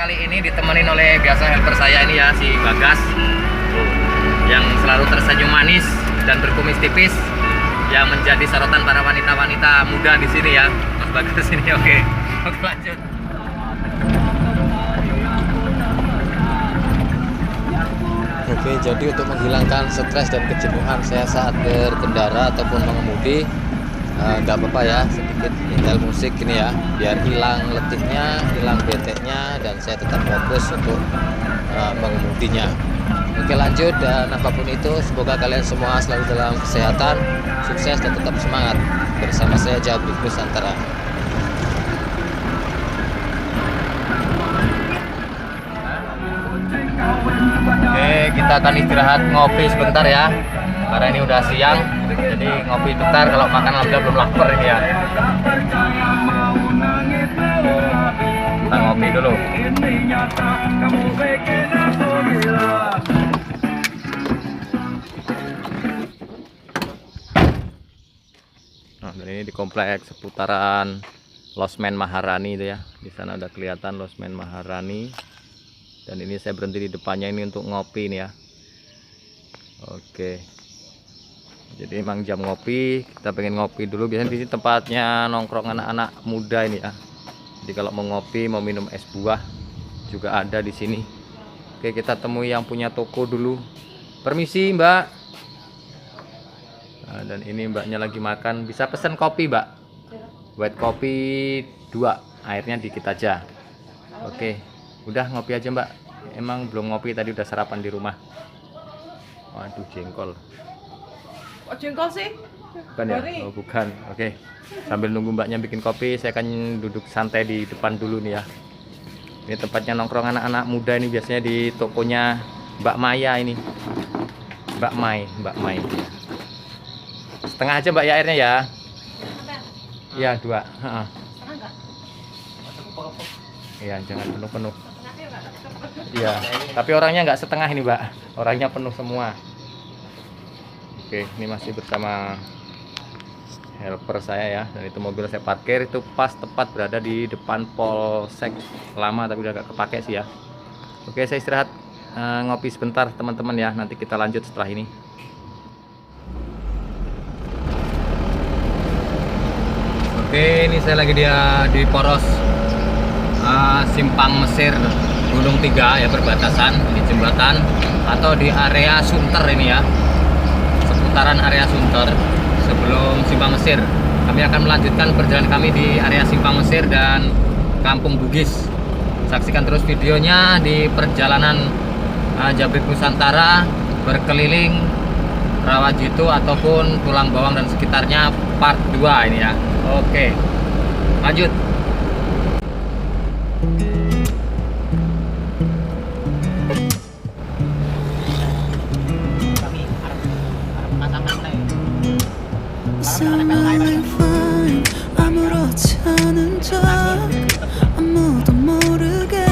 kali ini ditemenin oleh biasa helper saya ini ya, si Bagas, yang selalu tersenyum manis dan berkumis tipis, yang menjadi sorotan para wanita-wanita muda di sini ya, Mas Bagas ini. Oke, lanjut. Oke, jadi untuk menghilangkan stres dan kejenuhan saya saat berkendara ataupun mengemudi, nggak apa-apa ya, sedikit nyetel musik ini ya, biar hilang letihnya, hilang beteknya, dan saya tetap fokus untuk mengemudinya. Oke, lanjut, dan apapun itu, semoga kalian semua selalu dalam kesehatan, sukses, dan tetap semangat. Bersama saya Jabrik Nusantara. Oke, kita akan istirahat ngopi sebentar ya, karena ini udah siang, jadi ngopi bentar. Kalau makan alhamdulillah belum lapar ini ya. Kita ngopi dulu. Nah, dan ini di kompleks seputaran Losmen Maharani itu ya. Di sana udah kelihatan Losmen Maharani. Dan ini saya berhenti di depannya ini untuk ngopi nih ya. Oke. Jadi emang jam ngopi, kita pengen ngopi dulu. Biasanya di sini tempatnya nongkrong anak-anak muda ini ya. Jadi kalau mau ngopi, mau minum es buah juga ada di sini. Oke, kita temui yang punya toko dulu. Permisi, Mbak. Nah, dan ini mbaknya lagi makan. Bisa pesen kopi, Mbak? White kopi 2, airnya dikit aja. Oke. Udah ngopi aja mbak, emang belum ngopi, tadi udah sarapan di rumah. Waduh, jengkol. Kok jengkol sih? Bukan ya? Oh bukan, oke. Sambil nunggu mbaknya bikin kopi, saya akan duduk santai di depan dulu nih ya. Ini tempatnya nongkrong anak-anak muda ini, biasanya di tokonya Mbak Maya ini. Mbak Mai. Setengah aja mbak ya airnya ya. Iya 2. Iya, jangan penuh-penuh. Iya, tapi orangnya nggak setengah ini mbak, orangnya penuh semua. Oke, ini masih bersama helper saya ya, dan itu mobil saya parkir itu pas tepat berada di depan polsek lama, tapi udah nggak kepake sih ya. Oke, saya istirahat ngopi sebentar teman-teman ya, nanti kita lanjut setelah ini. Oke, ini saya lagi di poros Simpang Mesir Gunung 3 ya, perbatasan di jembatan atau di area Sunter ini ya, seputaran area Sunter sebelum Simpang Mesir. Kami akan melanjutkan perjalanan kami di area Simpang Mesir dan Kampung Bugis. Saksikan terus videonya di perjalanan Jabrik Nusantara berkeliling Rawajitu ataupun Tulang Bawang dan sekitarnya part 2 ini ya. Oke, lanjut. 아무렇지 않은 척 아무도 모르게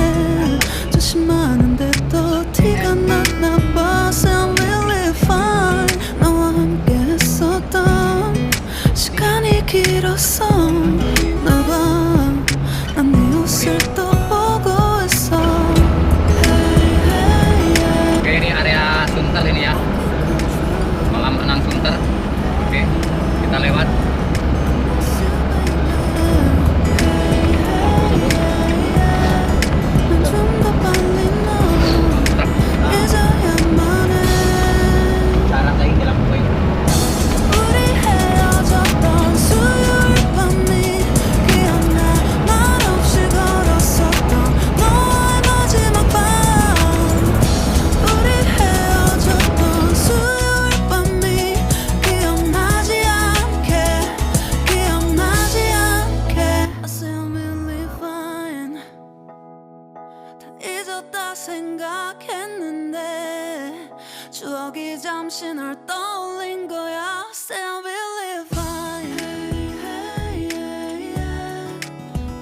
조심하는데 또 티가 났나 봐. Sound really fine. 너와 함께 했었던 시간이 길었어. 나봐 난 네 옷을 또 보고 있어. Oke, ini area Sunter ini ya, kolam renang Sunter. Oke, kita lewat. 생각했는데 추억이 잠시 널 떠올린 거야. Still believe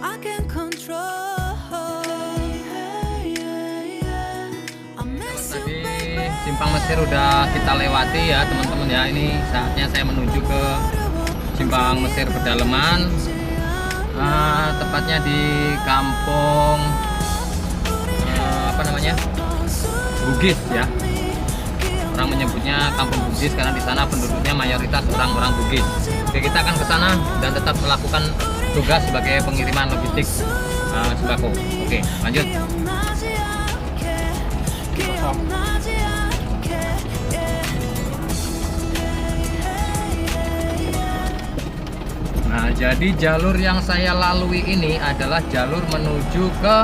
I can control. I miss you, baby. Simpang Mesir udah kita lewati ya teman-teman ya. Ini saatnya saya menuju ke Simpang Mesir Pedalaman, tepatnya di Kampung apa namanya, Bugis ya. Orang menyebutnya kampung Bugis karena di sana penduduknya mayoritas orang-orang Bugis. Oke, kita akan ke sana dan tetap melakukan tugas sebagai pengiriman logistik sembako. Oke, lanjut. Nah, jadi jalur yang saya lalui ini adalah jalur menuju ke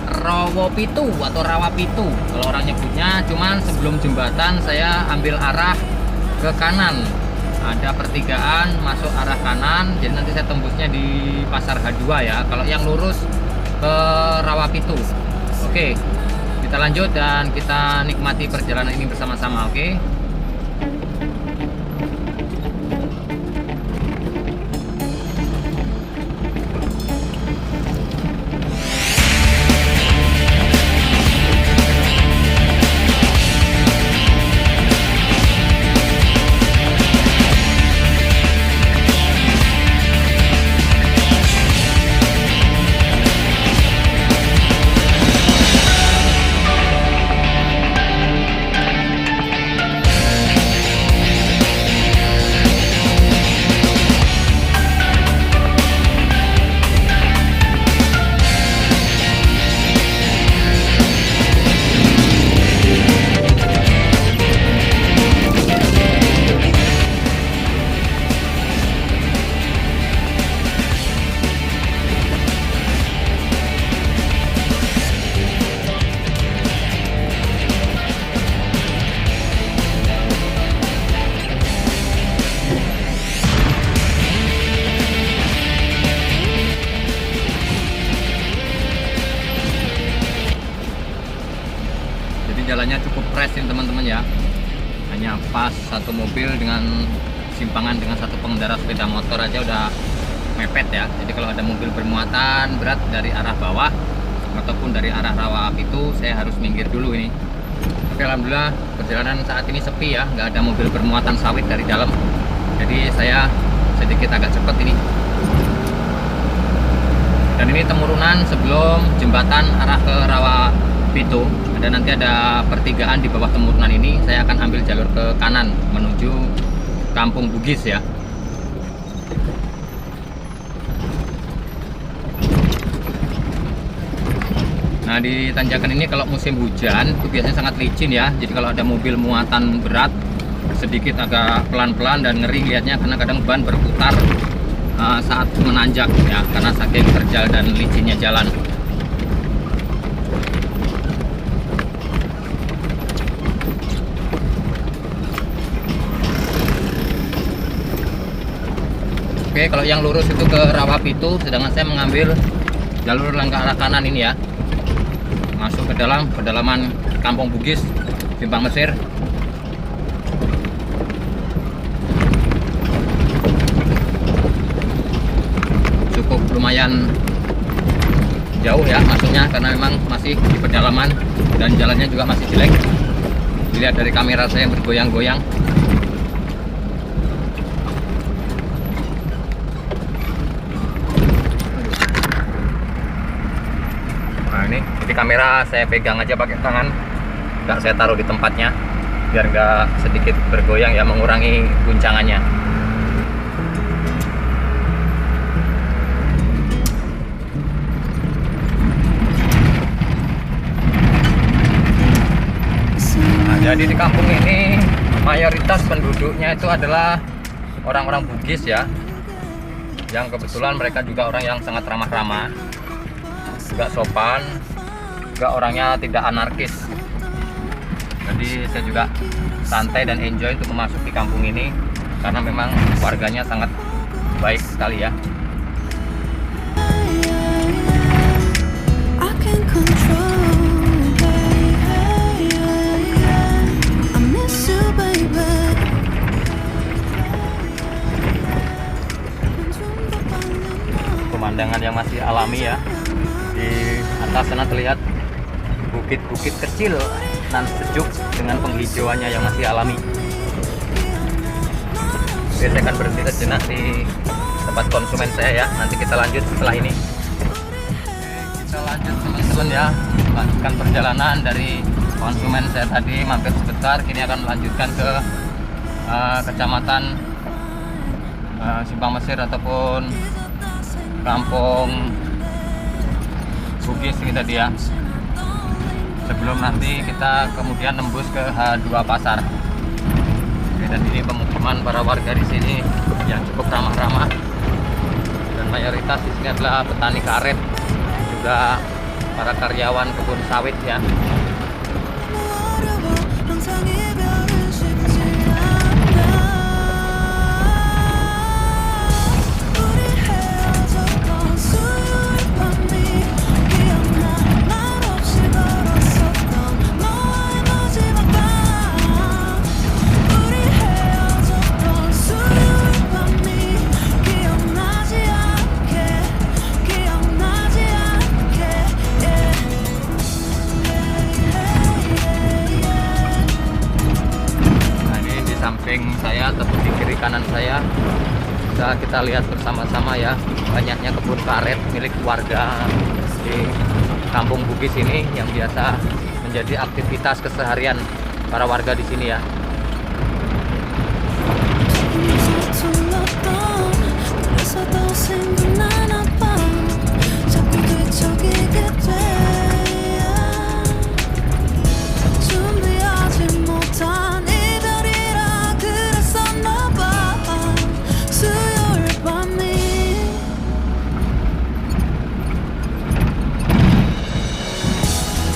Rawapitu atau Rawapitu kalau orang nyebutnya. Cuman sebelum jembatan saya ambil arah ke kanan. Ada pertigaan masuk arah kanan, jadi nanti saya tembusnya di Pasar H2 ya. Kalau yang lurus ke Rawapitu. Oke, kita lanjut dan kita nikmati perjalanan ini bersama-sama. Oke. Jalannya cukup fresh ini teman-teman ya, hanya pas satu mobil dengan simpangan dengan satu pengendara sepeda motor aja udah mepet ya. Jadi kalau ada mobil bermuatan berat dari arah bawah ataupun dari arah Rawapitu, saya harus minggir dulu ini. Oke, alhamdulillah perjalanan saat ini sepi ya, nggak ada mobil bermuatan sawit dari dalam, jadi saya sedikit agak cepat ini. Dan ini temurunan sebelum jembatan arah ke Rawapitu. Nanti ada pertigaan di bawah temurunan ini. Saya akan ambil jalur ke kanan menuju Kampung Bugis ya. Nah, di tanjakan ini kalau musim hujan itu biasanya sangat licin ya. Jadi kalau ada mobil muatan berat sedikit agak pelan-pelan dan ngeri lihatnya karena kadang ban berputar saat menanjak ya, karena saking terjal dan licinnya jalan. Oke, kalau yang lurus itu ke Rawapitu, sedangkan saya mengambil jalur yang ke arah kanan ini ya, masuk ke dalam pedalaman Kampung Bugis, Simpang Mesir. Cukup lumayan jauh ya masuknya karena memang masih di pedalaman dan jalannya juga masih jelek. Dilihat dari kamera saya yang bergoyang-goyang. Jadi kamera saya pegang aja pakai tangan, nggak saya taruh di tempatnya biar nggak sedikit bergoyang ya, mengurangi guncangannya. Nah, jadi di kampung ini mayoritas penduduknya itu adalah orang-orang Bugis ya, yang kebetulan mereka juga orang yang sangat ramah-ramah, juga sopan, juga orangnya tidak anarkis. Jadi saya juga santai dan enjoy untuk memasuki kampung ini karena memang warganya sangat baik sekali ya. I can control, I miss you, baby. Pemandangan yang masih alami ya. Di atas sana terlihat bukit-bukit kecil dan sejuk dengan penghijauannya yang masih alami. Oke, saya akan berhenti sejenak di tempat konsumen saya ya. Nanti kita lanjut setelah ini. Oke, kita lanjut teman-teman ya. melanjutkan perjalanan dari konsumen saya tadi mampir sebentar, kini akan melanjutkan ke kecamatan Simpang Mesir ataupun Kampung Bugis ini tadi ya, sebelum nanti kita kemudian nembus ke H2 Pasar. Oke, dan ini pemukiman para warga di sini yang cukup ramah-ramah, dan mayoritas di sini adalah petani karet, juga para karyawan kebun sawit ya. 어려워 항상 이별은 쉽지 않아 우리 헤어졌던 수요일 밤이 기억나 말 없이 걸었었던 너와의 마지막 밤 우리 헤어졌던 수요일 밤이 기억나지 않게 Nah, ini di samping saya ataupun di kiri kanan saya bisa kita lihat bersama-sama ya, banyaknya kebun karet milik warga di Kampung Bugis ini yang biasa menjadi aktivitas keseharian para warga di sini ya. 그래서 더 생각나나 봐 자꾸 뒤척이게 돼 준비하지 못한 이별이라 그랬었나 봐 수요일 밤이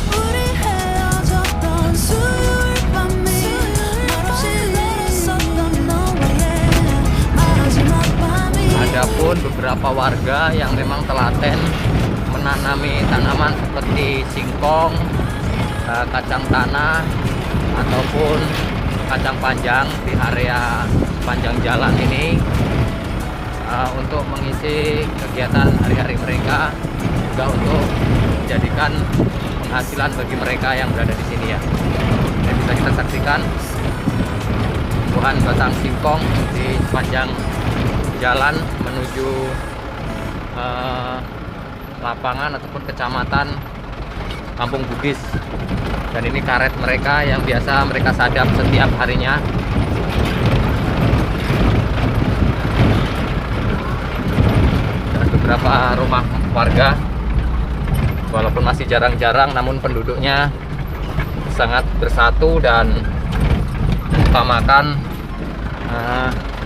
우리 헤어졌던 수요일 밤이 말없이 걸었었던 너와의 마지막 밤이 Adapun beberapa warga yang memang telaten menanami tanaman seperti singkong, kacang tanah ataupun kacang panjang di area panjang jalan ini untuk mengisi kegiatan hari-hari mereka, juga untuk menjadikan penghasilan bagi mereka yang berada di sini ya. Dan bisa kita saksikan tumbuhan batang singkong di sepanjang jalan menuju lapangan ataupun kecamatan Kampung Bugis. Dan ini karet mereka yang biasa mereka sadap setiap harinya. Dan beberapa rumah warga walaupun masih jarang-jarang, namun penduduknya sangat bersatu dan mengutamakan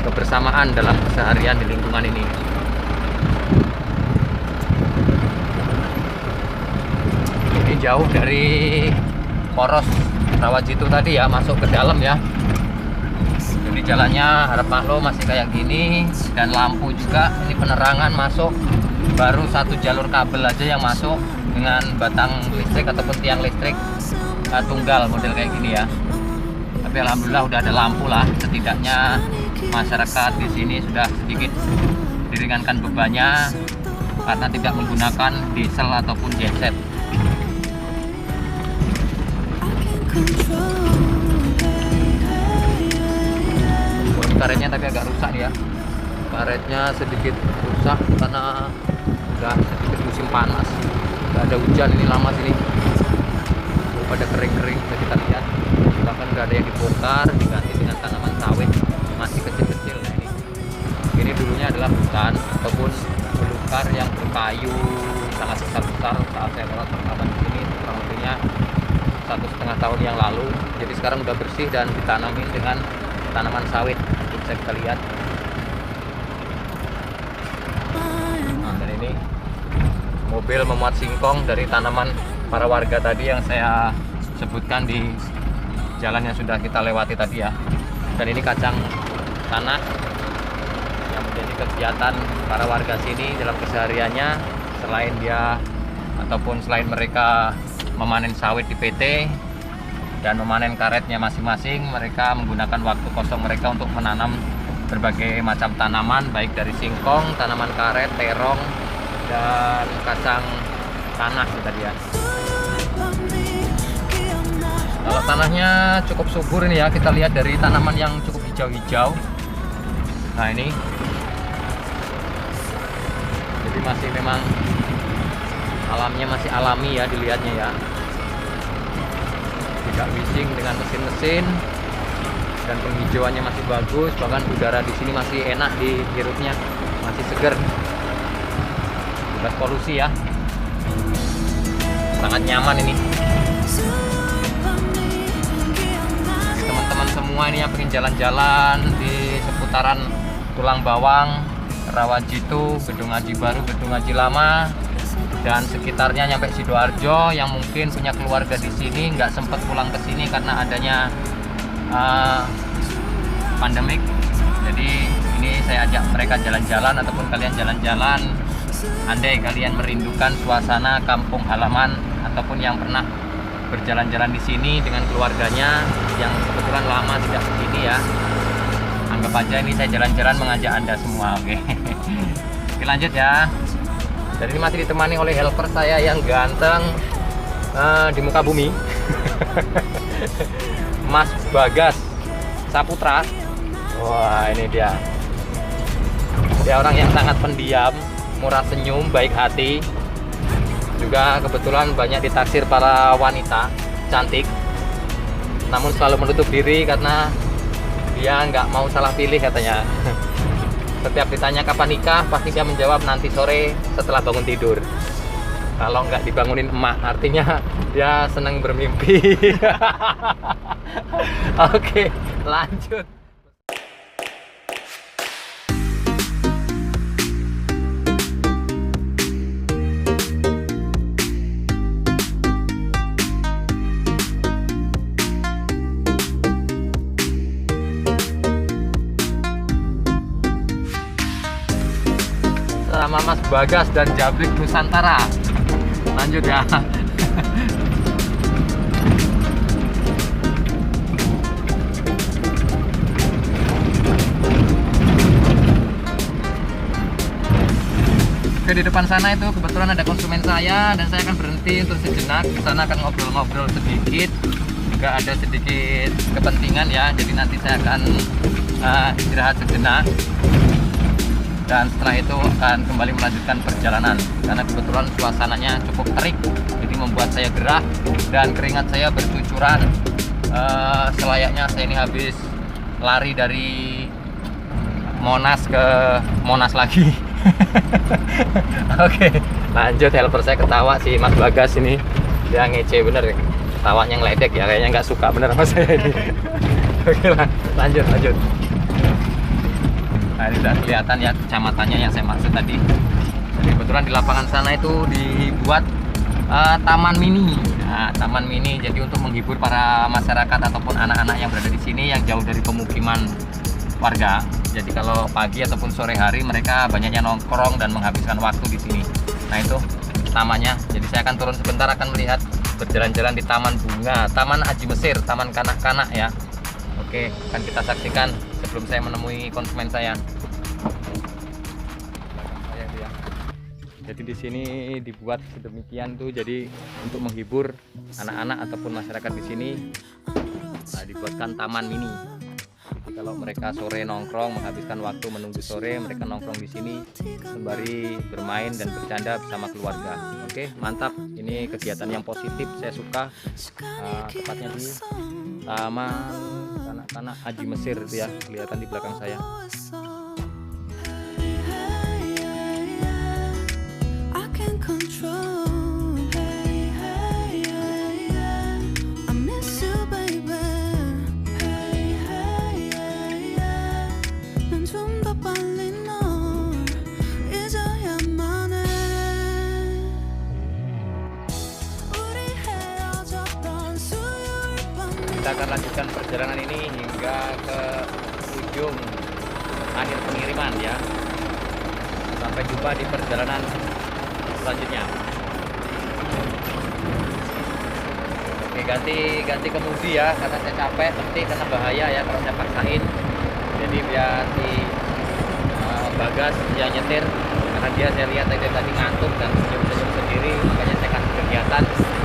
kebersamaan dalam keseharian di lingkungan ini. Ini jauh dari poros Rawajitu tadi ya, masuk ke dalam ya. Jadi jalannya harap maklum masih kayak gini, dan lampu juga, ini penerangan masuk baru satu jalur kabel aja yang masuk dengan batang listrik ataupun tiang listrik tunggal model kayak gini ya. Tapi alhamdulillah udah ada lampu lah, setidaknya masyarakat di sini sudah sedikit diringankan bebannya karena tidak menggunakan diesel ataupun genset. Karetnya tapi agak rusak nih ya. Karetnya sedikit rusak karena udah sedikit musim panas, nggak ada hujan ini lama sini, pada kering-kering bisa kita lihat. Bahkan nggak ada yang dibongkar, diganti dengan tanaman sawit masih kecil-kecil. Nah, ini dulunya adalah hutan ataupun belukar yang berkayu sangat besar-besar. Saat saya lewat pertama di sini kurang lebihnya 1,5 tahun yang lalu. Jadi sekarang udah bersih dan ditanami dengan tanaman sawit, bisa kita lihat. Nah, dan ini mobil memuat singkong dari tanaman para warga tadi yang saya sebutkan di jalan yang sudah kita lewati tadi ya. Dan ini kacang tanah yang menjadi kegiatan para warga sini dalam kesehariannya. Selain dia ataupun selain mereka memanen sawit di PT dan memanen karetnya masing-masing, mereka menggunakan waktu kosong mereka untuk menanam berbagai macam tanaman, baik dari singkong, tanaman karet, terong, dan kacang tanah tadi ya. Kalau tanahnya cukup subur ini ya, kita lihat dari tanaman yang cukup hijau-hijau. Nah ini, jadi masih memang alamnya masih alami ya dilihatnya ya. nggak bising dengan mesin-mesin, dan penghijauannya masih bagus. Bahkan udara di sini masih enak dihirupnya, masih seger, bebas polusi ya, sangat nyaman ini. Teman-teman semua ini yang pengen jalan-jalan di seputaran Tulang Bawang, Rawajitu, Gedung Aji Baru, Gedung Aji Lama, dan sekitarnya nyampe Sidoarjo, yang mungkin punya keluarga di sini nggak sempat pulang ke sini karena adanya pandemik. Jadi ini saya ajak mereka jalan-jalan, ataupun kalian jalan-jalan, andai kalian merindukan suasana kampung halaman, ataupun yang pernah berjalan-jalan di sini dengan keluarganya yang kebetulan lama tidak begini ya, anggap aja ini saya jalan-jalan mengajak Anda semua. Oke. Oke, lanjut ya. Dan ini masih ditemani oleh helper saya yang ganteng di muka bumi. Mas Bagas Saputra. Wah, ini dia. Dia orang yang sangat pendiam, murah senyum, baik hati. Juga kebetulan banyak ditaksir para wanita cantik, namun selalu menutup diri karena dia nggak mau salah pilih katanya. Setiap ditanya kapan nikah, pasti dia menjawab nanti sore setelah bangun tidur. Kalau nggak dibangunin emak, artinya dia senang bermimpi. Oke, lanjut. Sama Mas Bagas dan Jabrik Nusantara. Lanjut ya. Oke, di depan sana itu kebetulan ada konsumen saya, dan saya akan berhenti untuk sejenak. Di sana akan ngobrol-ngobrol sedikit. Juga ada sedikit kepentingan ya. Jadi nanti saya akan istirahat sejenak. Dan setelah itu akan kembali melanjutkan perjalanan, karena kebetulan suasananya cukup terik, jadi membuat saya gerah dan keringat saya bercucuran. Selayaknya saya ini habis lari dari Monas ke Monas lagi. Oke, lanjut. Helper saya ketawa sih, Mas Bagas ini, dia ngece bener, ketawanya ngeledek ya, kayaknya nggak suka bener sama saya ini. Oke, lanjut. Nah, ini udah kelihatan ya kecamatannya yang saya maksud tadi. Jadi kebetulan di lapangan sana itu dibuat taman mini. Nah, taman mini jadi untuk menghibur para masyarakat ataupun anak-anak yang berada di sini yang jauh dari pemukiman warga. Jadi kalau pagi ataupun sore hari mereka banyaknya nongkrong dan menghabiskan waktu di sini. Nah, itu tamannya. Jadi saya akan turun sebentar, akan melihat berjalan-jalan di taman bunga, Taman Aji Mesir, taman kanak-kanak ya. Oke, akan kita saksikan sebelum saya menemui konsumen saya. Jadi di sini dibuat sedemikian tuh, jadi untuk menghibur anak-anak ataupun masyarakat di sini. Nah, dibuatkan taman mini. Jadi kalau mereka sore nongkrong, menghabiskan waktu menunggu sore, mereka nongkrong di sini sembari bermain dan bercanda bersama keluarga. Oke, mantap. Ini kegiatan yang positif, saya suka. Tepatnya di Taman Kanak-kanak Aji Mesir itu ya, kelihatan di belakang saya. Kita akan lanjutkan perjalanan ini hingga ke ujung akhir pengiriman ya. Sampai jumpa di perjalanan selanjutnya. Oke, ganti kemudi ya, karena saya capek nanti, karena bahaya ya kalau saya paksain. Jadi biar si Bagas yang nyetir, karena dia saya lihat tadi ngantuk dan senyum-senyum sendiri, makanya saya kasih kegiatan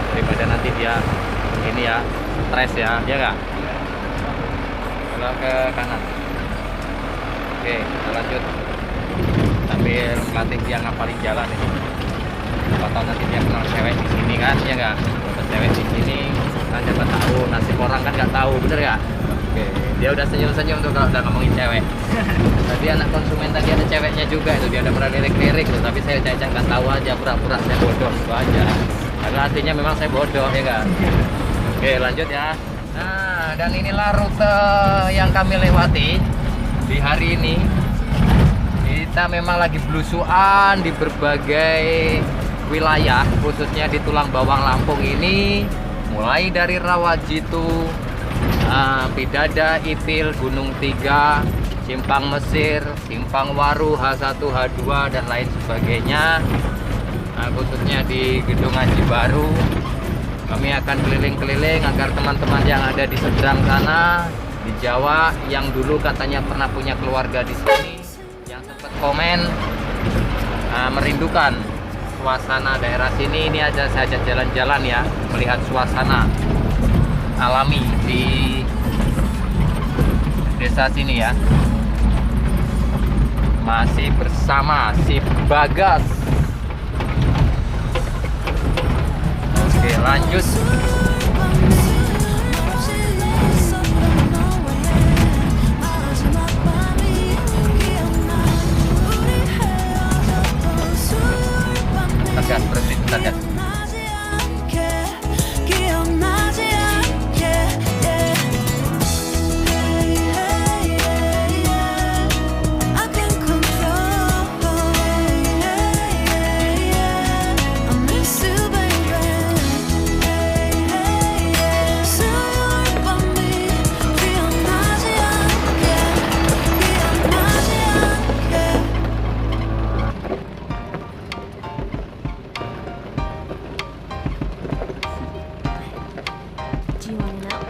daripada nanti dia ini ya stres ya, dia nggak? Kalau ke kanan. Oke, kita lanjut sambil melatih dia ngapalin jalan ini. Atau nanti dia kenal cewek di sini kan, ya nggak? Dapat cewek di sini, kan siapa tahu nasib orang kan nggak tahu, bener ya? Oke, dia udah senyum-senyum tuh kalau udah ngomongin cewek. Tadi anak konsumen tadi ada ceweknya juga itu, dia udah pernah lirik-lirik tuh, tapi saya caca nggak tahu aja, pura-pura saya bodoh itu aja. Karena artinya memang saya bodoh ya kan. Oke, lanjut ya. Nah, dan inilah rute yang kami lewati di hari ini. Kita memang lagi belusuan di berbagai wilayah, khususnya di Tulang Bawang Lampung ini, mulai dari Rawajitu, Pidada, Ipil, Gunung Tiga, Simpang Mesir, Simpang Waru, H1, H2 dan lain sebagainya. Khususnya di Gedung Haji Baru, kami akan keliling-keliling agar teman-teman yang ada di seberang sana di Jawa yang dulu katanya pernah punya keluarga di sini, yang sempat komen merindukan suasana daerah sini, ini aja saya ajak jalan-jalan ya, melihat suasana alami di desa sini ya. Masih bersama si Bagas. Oke, lanjut. Tegas, berhenti tegas. Do you want to know?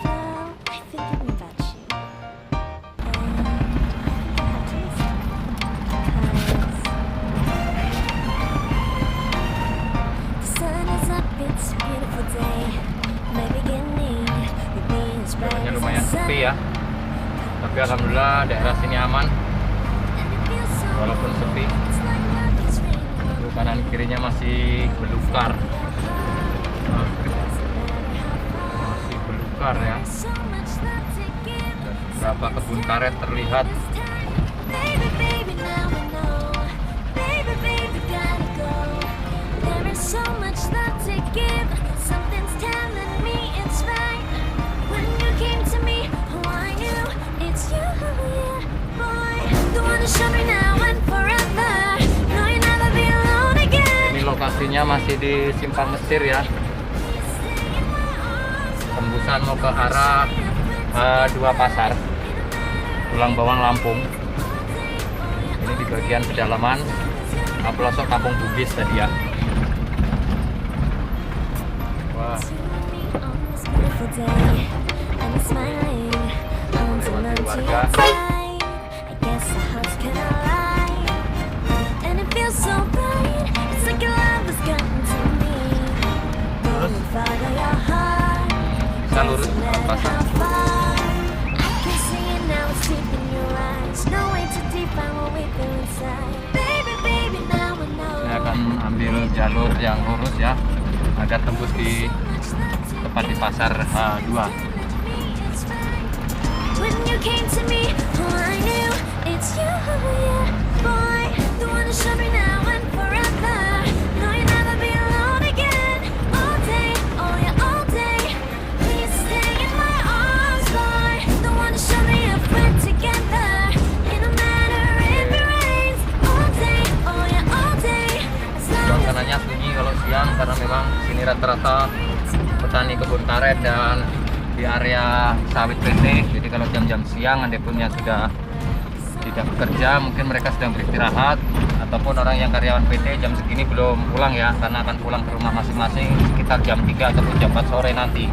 Well, I've been thinking about you. And I have to listen. Because the sun is up, it's a beautiful day. My beginning will be as bright Jalannya as the lumayan sun. sepi ya, tapi alhamdulillah daerah sini aman And it feels so walaupun sepi. it's like love is raining. Tuh, kanan kirinya masih belukar, masih belukar ya. So much love to give. Dan beberapa kebun karet terlihat. Baby, baby, now I know. Baby, baby, gotta go. There is so much love to give. Something's telling me it's right. When you came to me, oh, I knew it's you, yeah, boy. The one to show me now and forever. No, you'll never be alone again. Ini lokasinya masih di Simpang Mesir ya. Tembusan mau ke arah dua pasar Tulang Bawang Lampung. Ini di bagian pedalaman pelosok Kampung Bugis tadi ya. Wah, On this beautiful day, and it's smiling. I want to love you outside. I guess the house can lie. And it feels so bright. It's like your love has gotten to me. Baby, follow your heart. bisa lurus Doesn't ke matter pasar. how far. I can see it now, it's deep in your eyes. No way too deep, I won't wait for inside. Baby, baby, now I know. Saya akan ambil jalur yang lurus ya, agar tembus di tepat di pasar H2. When you came to me, oh, I knew it's you, yeah, boy. The one to show me now and forever. No, you'll never be alone again. All day, oh yeah, all day. Please stay in my arms, boy. The one to show me if we're together. It don't matter if it rains. All day, oh yeah, all day. As long as Suasananya sunyi kalau siang karena memang sini rata-rata petani kebun karet dan di area sawit PT. Jadi kalau jam-jam siang anda pun yang sudah tidak bekerja, mungkin mereka sedang beristirahat, ataupun orang yang karyawan PT jam segini belum pulang ya, karena akan pulang ke rumah masing-masing sekitar jam 3 ataupun jam 4 sore nanti.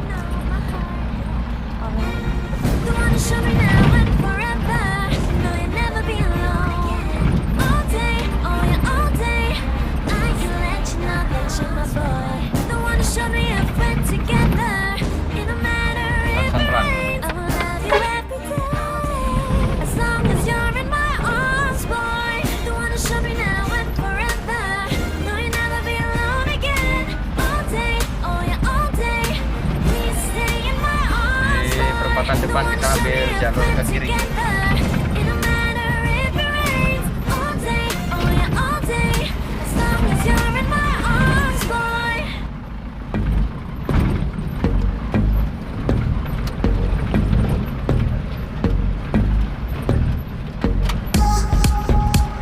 the one to show me now and forever. No, you'll never be alone. All day, oh yeah, all day. I can let you know that you're my boy. The one to show me if we're together. It don't matter if it rains. I will love you every day. As long as you're in my arms, boy. The one to show me now and forever. No, you'll never be alone again. All day. kita ambil jalur ke kiri. Oke,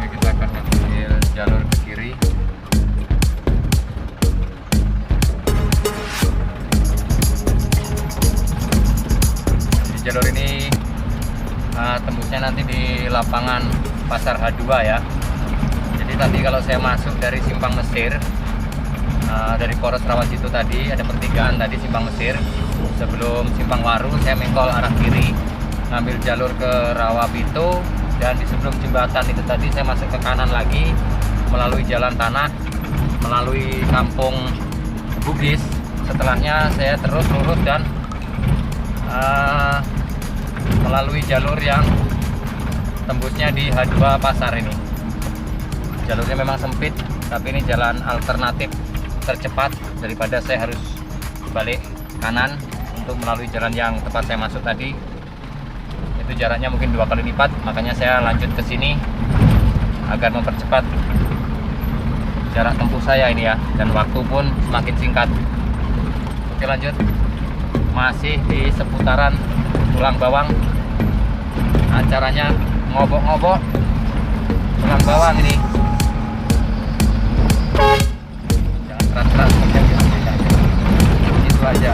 kita akan ambil jalur ke kiri. Di jalur ini tembusnya nanti di lapangan Pasar H2 ya. Jadi tadi kalau saya masuk dari Simpang Mesir, dari Poros Rawajitu tadi ada pertigaan tadi Simpang Mesir. Sebelum Simpang Waru saya mengkol arah kiri, ngambil jalur ke Rawabito, dan di sebelum jembatan itu tadi saya masuk ke kanan lagi melalui jalan tanah, melalui kampung Bugis. Setelahnya saya terus lurus dan melalui jalur yang tembusnya di H2 Pasar ini. Jalurnya memang sempit, tapi ini jalan alternatif tercepat daripada saya harus balik kanan untuk melalui jalan yang tempat saya masuk tadi. Itu jaraknya mungkin 2 kali lipat, makanya saya lanjut ke sini agar mempercepat jarak tempuh saya ini ya, dan waktu pun semakin singkat. Oke, lanjut. Masih di seputaran Tulang Bawang, acaranya ngobok-ngobok Tulang Bawang ini. Jangan keras-keras, itu aja.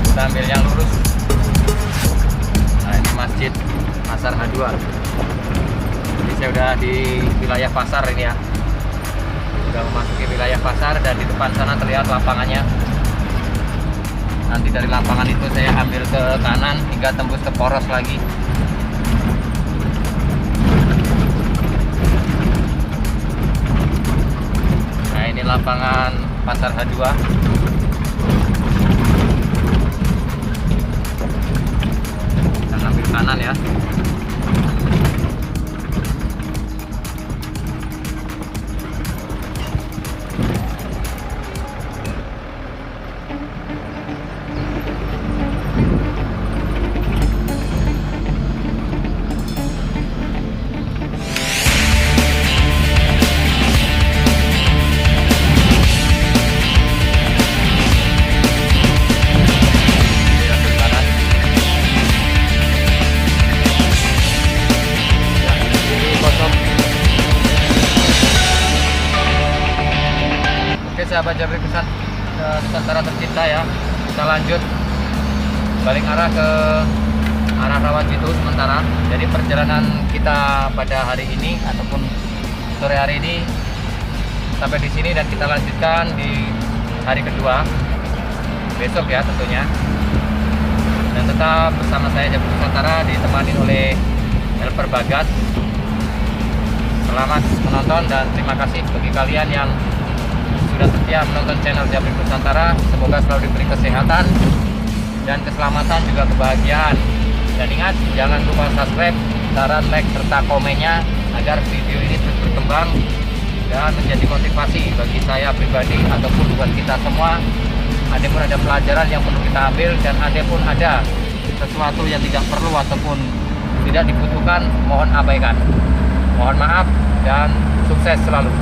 Kita ambil yang lurus. Nah, ini masjid Pasar H2. Jadi saya udah di wilayah pasar ini ya, sudah memasuki wilayah pasar, dan di depan sana terlihat lapangannya. Nanti dari lapangan itu saya ambil ke kanan hingga tembus ke Poros lagi. Nah, ini lapangan Pasar H2. Kita ambil kanan ya. Sahabat Jabrik Nusantara tercinta ya, kita lanjut balik arah ke arah Rawabito sementara. Jadi perjalanan kita pada hari ini ataupun sore hari ini sampai di sini, dan kita lanjutkan di hari kedua besok ya tentunya. Dan tetap bersama saya Jabrik Nusantara ditemani oleh Helper Bagas. Selamat menonton dan terima kasih bagi kalian yang sudah setia menonton channel Jabrik Nusantara. Semoga selalu diberi kesehatan dan keselamatan, juga kebahagiaan. Dan ingat, jangan lupa subscribe, saran, like, serta komennya agar video ini terus berkembang dan menjadi motivasi bagi saya pribadi ataupun buat kita semua. Ada pun ada pelajaran yang perlu kita ambil, dan ada pun ada sesuatu yang tidak perlu ataupun tidak dibutuhkan, mohon abaikan. Mohon maaf dan sukses selalu.